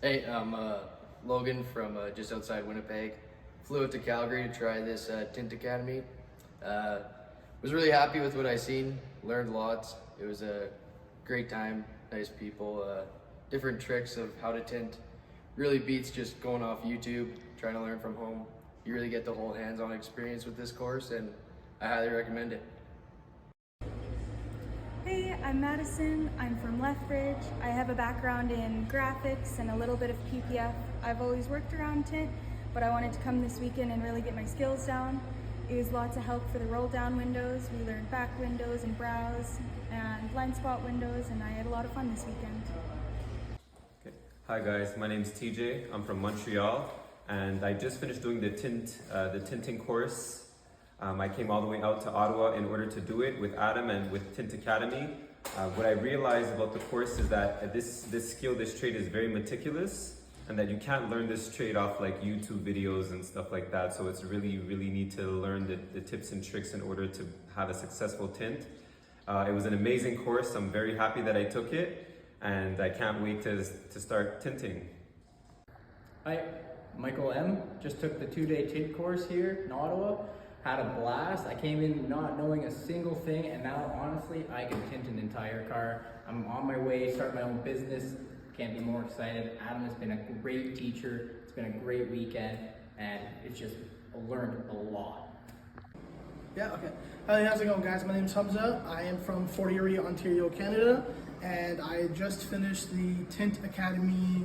Hey, I'm Logan from just outside Winnipeg. Flew out to Calgary to try this Tint Academy. Was really happy with what I seen, learned lots. It was a great time, nice people, different tricks of how to tint. Really beats just going off YouTube, trying to learn from home. You really get the whole hands-on experience with this course, and I highly recommend it. Hey, I'm Madison. I'm from Lethbridge. I have a background in graphics and a little bit of PPF. I've always worked around tint, but I wanted to come this weekend and really get my skills down. It was lots of help for the roll down windows. We learned back windows and brows and blind spot windows, and I had a lot of fun this weekend. Okay. Hi guys, my name is TJ. I'm from Montreal, and I just finished doing the tinting course. I came all the way out to Ottawa in order to do it with Adam and with Tint Academy. What I realized about the course is that this trade is very meticulous, and that you can't learn this trade off like YouTube videos and stuff like that. So it's really neat to learn the tips and tricks in order to have a successful tint. It was an amazing course. I'm very happy that I took it, and I can't wait to start tinting. Hi, Michael M. Just took the 2-day tint course here in Ottawa. Had a blast. I came in not knowing a single thing, and now honestly I can tint an entire car. I'm on my way, start my own business. Can't be more excited. Adam has been a great teacher. It's been a great weekend, and it's just learned a lot. Yeah, okay. Hi, how's it going, guys? My name's Hamza. I am from Fort Erie, Ontario, Canada, and I just finished the Tint Academy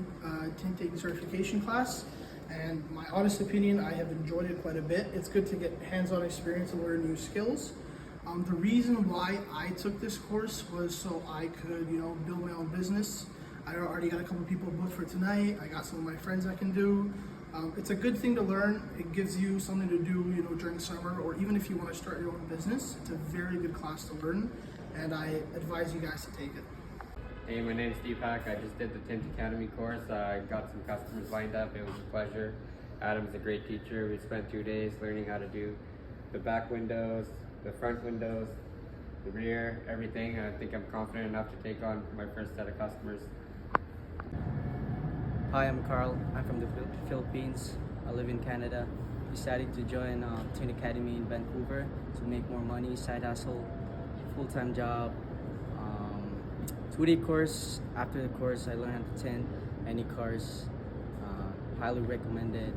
tinting certification class. And my honest opinion, I have enjoyed it quite a bit. It's good to get hands-on experience and learn new skills. The reason why I took this course was so I could, build my own business. I already got a couple people booked for tonight. I got some of my friends I can do. It's a good thing to learn. It gives you something to do, during summer, or even if you want to start your own business. It's a very good class to learn, and I advise you guys to take it. Hey, my name's Deepak. I just did the Tint Academy course. I got some customers lined up. It was a pleasure. Adam's a great teacher. We spent 2 days learning how to do the back windows, the front windows, the rear, everything. I think I'm confident enough to take on my first set of customers. Hi, I'm Carl. I'm from the Philippines. I live in Canada. Decided to join Tint Academy in Vancouver to make more money, side hustle, full-time job. 2-day course. After the course, I learned how to tint any cars. Highly recommended.